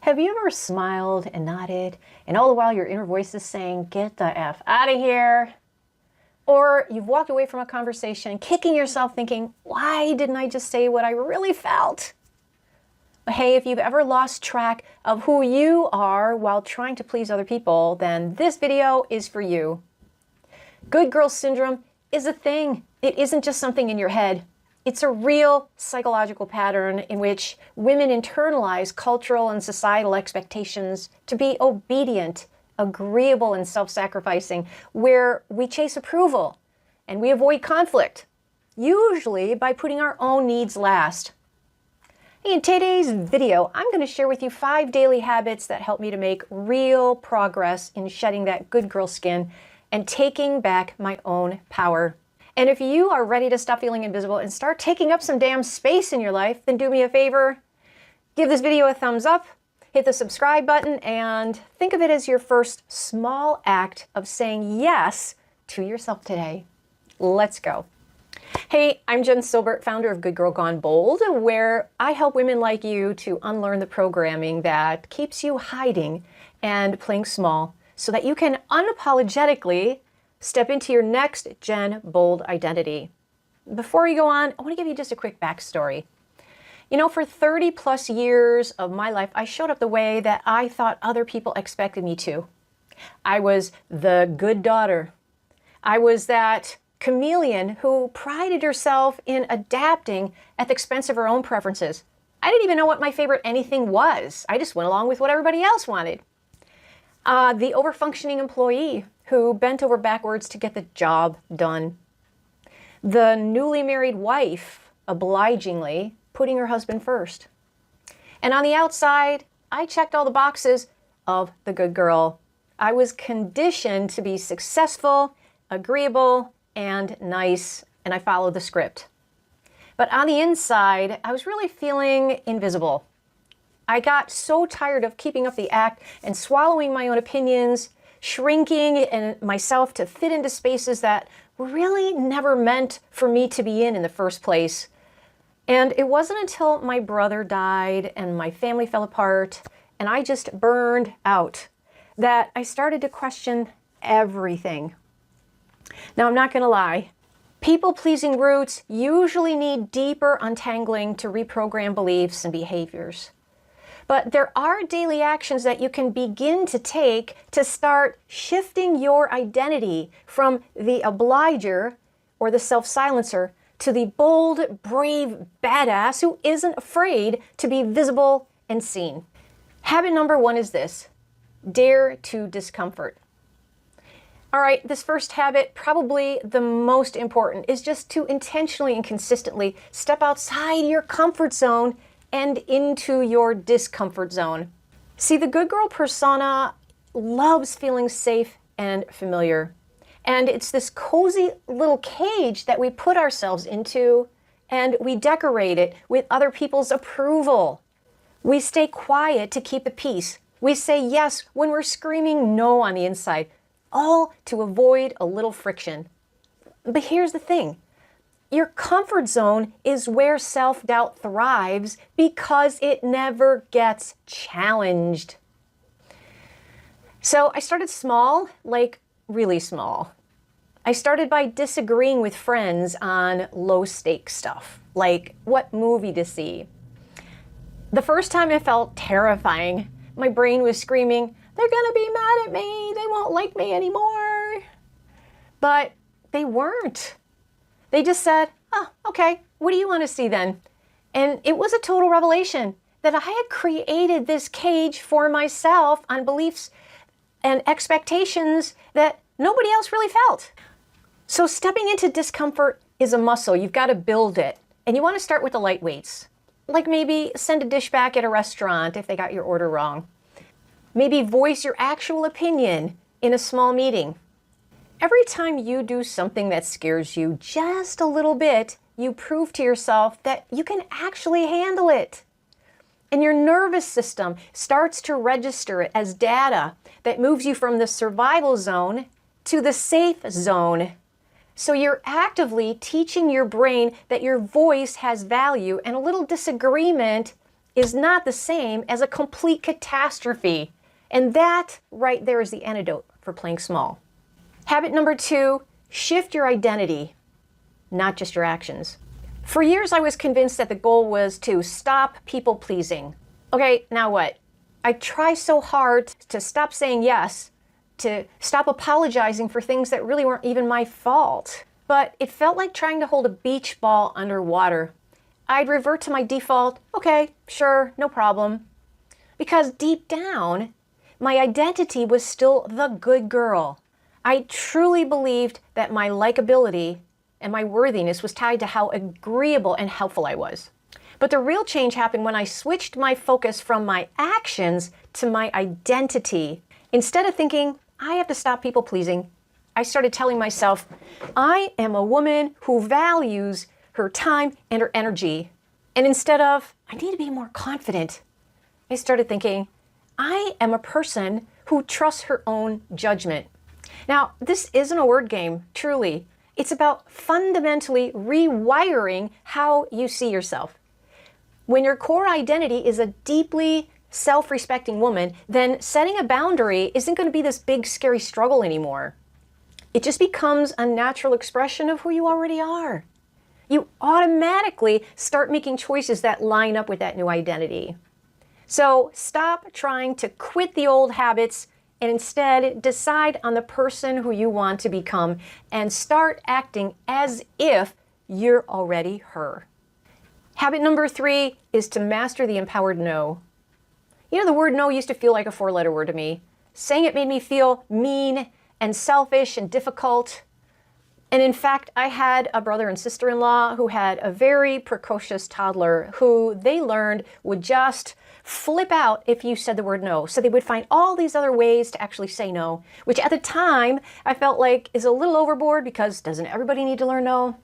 Have you ever smiled and nodded, and all the while your inner voice is saying, get the F out of here? Or you've walked away from a conversation, kicking yourself thinking, why didn't I just say what I really felt? Hey, if you've ever lost track of who you are while trying to please other people, then this video is for you. Good girl syndrome is a thing. It isn't just something in your head. It's a real psychological pattern in which women internalize cultural and societal expectations to be obedient, agreeable, and self-sacrificing, where we chase approval and we avoid conflict, usually by putting our own needs last. In today's video, I'm going to share with you 5 daily habits that help me to make real progress in shedding that good girl skin and taking back my own power. And if you are ready to stop feeling invisible and start taking up some damn space in your life, then do me a favor, give this video a thumbs up, hit the subscribe button, and think of it as your first small act of saying yes to yourself today. Let's go. Hey, I'm Jen Silbert, founder of Good Girl Gone Bold, where I help women like you to unlearn the programming that keeps you hiding and playing small so that you can unapologetically step into your next Jen Bold identity. Before we go on, I want to give you just a quick backstory. You know, for 30 plus years of my life, I showed up the way that I thought other people expected me to. I was the good daughter. I was that chameleon who prided herself in adapting at the expense of her own preferences. I didn't even know what my favorite anything was. I just went along with what everybody else wanted. The overfunctioning employee who bent over backwards to get the job done. The newly married wife, obligingly putting her husband first. And on the outside, I checked all the boxes of the good girl. I was conditioned to be successful, agreeable, and nice, and I followed the script. But on the inside, I was really feeling invisible. I got so tired of keeping up the act and swallowing my own opinions, shrinking in myself to fit into spaces that were really never meant for me to be in the first place. And it wasn't until my brother died and my family fell apart and I just burned out that I started to question everything. Now, I'm not going to lie. People-pleasing roots usually need deeper untangling to reprogram beliefs and behaviors. But there are daily actions that you can begin to take to start shifting your identity from the obliger or the self-silencer to the bold, brave badass who isn't afraid to be visible and seen. Habit number 1 is this: dare to discomfort. All right, this first habit, probably the most important, is just to intentionally and consistently step outside your comfort zone and into your discomfort zone. See, the good girl persona loves feeling safe and familiar. And it's this cozy little cage that we put ourselves into, and we decorate it with other people's approval. We stay quiet to keep the peace. We say yes when we're screaming no on the inside, all to avoid a little friction. But here's the thing. Your comfort zone is where self-doubt thrives because it never gets challenged. So I started small, like really small. I started by disagreeing with friends on low-stakes stuff, like what movie to see. The first time it felt terrifying. My brain was screaming, they're gonna be mad at me, they won't like me anymore. But they weren't. They just said, oh, okay, what do you want to see then? And it was a total revelation that I had created this cage for myself on beliefs and expectations that nobody else really felt. So stepping into discomfort is a muscle. You've got to build it. And you want to start with the light weights. Like maybe send a dish back at a restaurant if they got your order wrong. Maybe voice your actual opinion in a small meeting. Every time you do something that scares you just a little bit, you prove to yourself that you can actually handle it. And your nervous system starts to register it as data that moves you from the survival zone to the safe zone. So you're actively teaching your brain that your voice has value, and a little disagreement is not the same as a complete catastrophe. And that right there is the antidote for playing small. Habit number 2, shift your identity, not just your actions. For years, I was convinced that the goal was to stop people pleasing. Okay, now what? I try so hard to stop saying yes, to stop apologizing for things that really weren't even my fault. But it felt like trying to hold a beach ball underwater. I'd revert to my default, okay, sure, no problem. Because deep down, my identity was still the good girl. I truly believed that my likability and my worthiness was tied to how agreeable and helpful I was. But the real change happened when I switched my focus from my actions to my identity. Instead of thinking, I have to stop people pleasing, I started telling myself, I am a woman who values her time and her energy. And instead of, I need to be more confident, I started thinking, I am a person who trusts her own judgment. Now, this isn't a word game, truly. It's about fundamentally rewiring how you see yourself. When your core identity is a deeply self-respecting woman, then setting a boundary isn't going to be this big, scary struggle anymore. It just becomes a natural expression of who you already are. You automatically start making choices that line up with that new identity. So stop trying to quit the old habits and instead decide on the person who you want to become and start acting as if you're already her. Habit number 3 is to master the empowered no. You know, the word no used to feel like a 4-letter word to me. Saying it made me feel mean and selfish and difficult. And in fact, I had a brother and sister-in-law who had a very precocious toddler who they learned would just flip out if you said the word no. So they would find all these other ways to actually say no, which at the time I felt like is a little overboard because doesn't everybody need to learn no?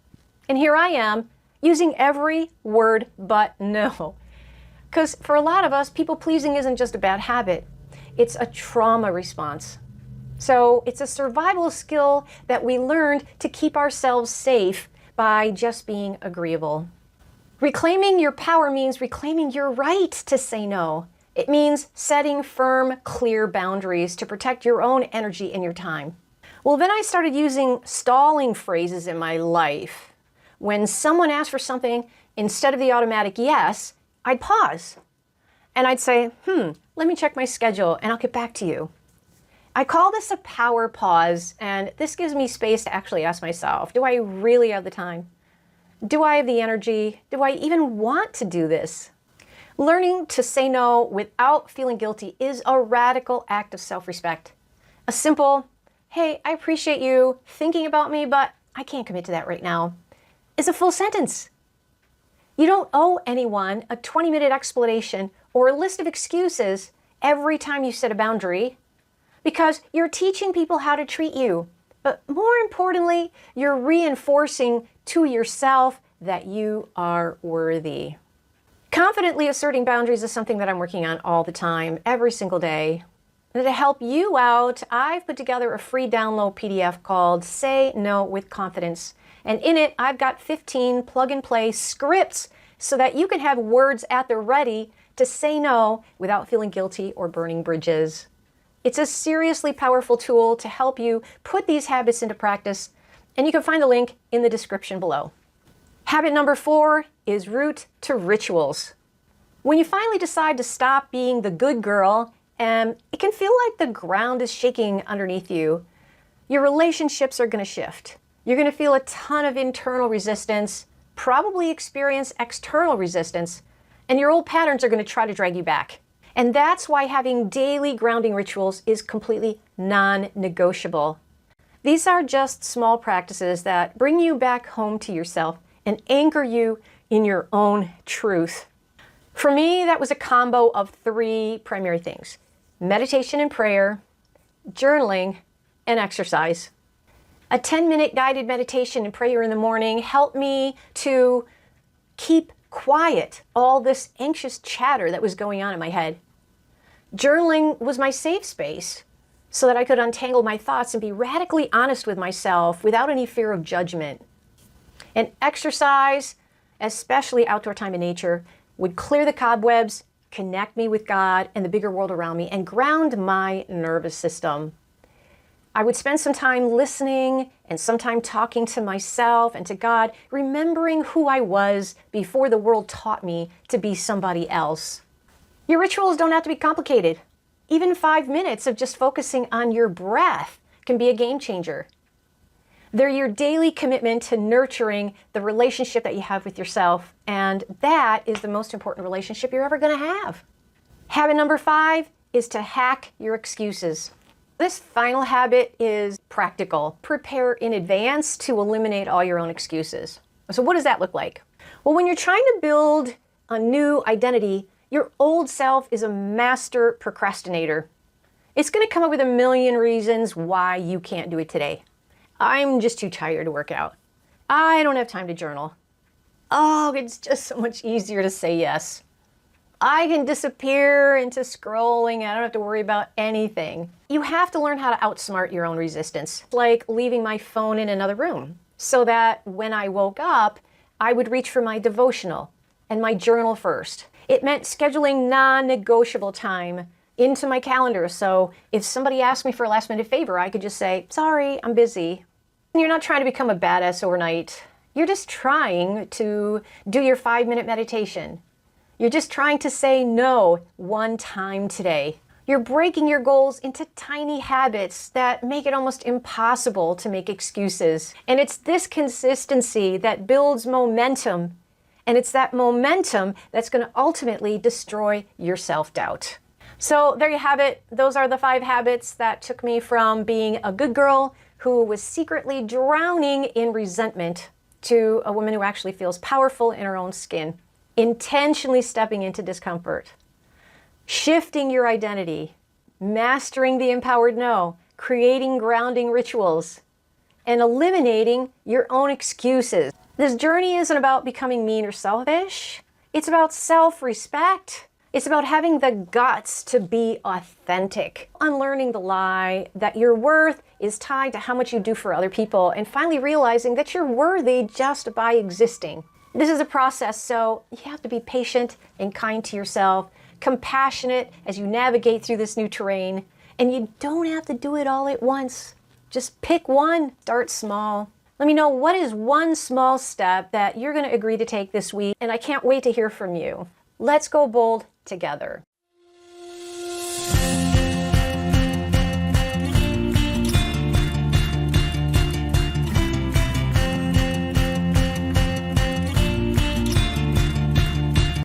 And here I am using every word but no. Because for a lot of us, people pleasing isn't just a bad habit. It's a trauma response. So it's a survival skill that we learned to keep ourselves safe by just being agreeable. Reclaiming your power means reclaiming your right to say no. It means setting firm, clear boundaries to protect your own energy and your time. Well, then I started using stalling phrases in my life. When someone asked for something, instead of the automatic yes, I'd pause. And I'd say, let me check my schedule and I'll get back to you. I call this a power pause, and this gives me space to actually ask myself, do I really have the time? Do I have the energy? Do I even want to do this? Learning to say no without feeling guilty is a radical act of self-respect. A simple, hey, I appreciate you thinking about me, but I can't commit to that right now, is a full sentence. You don't owe anyone a 20-minute explanation or a list of excuses every time you set a boundary, because you're teaching people how to treat you. But more importantly, you're reinforcing to yourself that you are worthy. Confidently asserting boundaries is something that I'm working on all the time, every single day. And to help you out, I've put together a free download PDF called Say No with Confidence. And in it, I've got 15 plug-and-play scripts so that you can have words at the ready to say no without feeling guilty or burning bridges. It's a seriously powerful tool to help you put these habits into practice, and you can find the link in the description below. Habit number 4 is root to rituals. When you finally decide to stop being the good girl, it can feel like the ground is shaking underneath you. Your relationships are going to shift. You're going to feel a ton of internal resistance, probably experience external resistance, and your old patterns are going to try to drag you back. And that's why having daily grounding rituals is completely non-negotiable. These are just small practices that bring you back home to yourself and anchor you in your own truth. For me, that was a combo of 3 primary things: meditation and prayer, journaling, and exercise. A 10-minute guided meditation and prayer in the morning helped me to keep quiet all this anxious chatter that was going on in my head. Journaling was my safe space so that I could untangle my thoughts and be radically honest with myself without any fear of judgment. And exercise, especially outdoor time in nature, would clear the cobwebs connect me with God and the bigger world around me, and ground my nervous system. I would spend some time listening and some time talking to myself and to God, remembering who I was before the world taught me to be somebody else. Your rituals don't have to be complicated. Even 5 minutes of just focusing on your breath can be a game changer. They're your daily commitment to nurturing the relationship that you have with yourself, and that is the most important relationship you're ever going to have. Habit number 5 is to hack your excuses. This final habit is practical. Prepare in advance to eliminate all your own excuses. So what does that look like? Well, when you're trying to build a new identity, your old self is a master procrastinator. It's going to come up with a million reasons why you can't do it today. I'm just too tired to work out. I don't have time to journal. Oh, it's just so much easier to say yes. I can disappear into scrolling. I don't have to worry about anything. You have to learn how to outsmart your own resistance, like leaving my phone in another room, so that when I woke up, I would reach for my devotional and my journal first. It meant scheduling non-negotiable time into my calendar, so if somebody asked me for a last-minute favor, I could just say, sorry, I'm busy. You're not trying to become a badass overnight. You're just trying to do your 5-minute meditation. You're just trying to say no one time today. You're breaking your goals into tiny habits that make it almost impossible to make excuses. And it's this consistency that builds momentum. And it's that momentum that's going to ultimately destroy your self-doubt. So there you have it. Those are the 5 habits that took me from being a good girl who was secretly drowning in resentment to a woman who actually feels powerful in her own skin. Intentionally stepping into discomfort, shifting your identity, mastering the empowered no, creating grounding rituals, and eliminating your own excuses. This journey isn't about becoming mean or selfish. It's about self-respect. It's about having the guts to be authentic, unlearning the lie that your worth is tied to how much you do for other people, and finally realizing that you're worthy just by existing. This is a process, so you have to be patient and kind to yourself, compassionate as you navigate through this new terrain, and you don't have to do it all at once. Just pick one, start small. Let me know what is one small step that you're going to agree to take this week, and I can't wait to hear from you. Let's go bold together.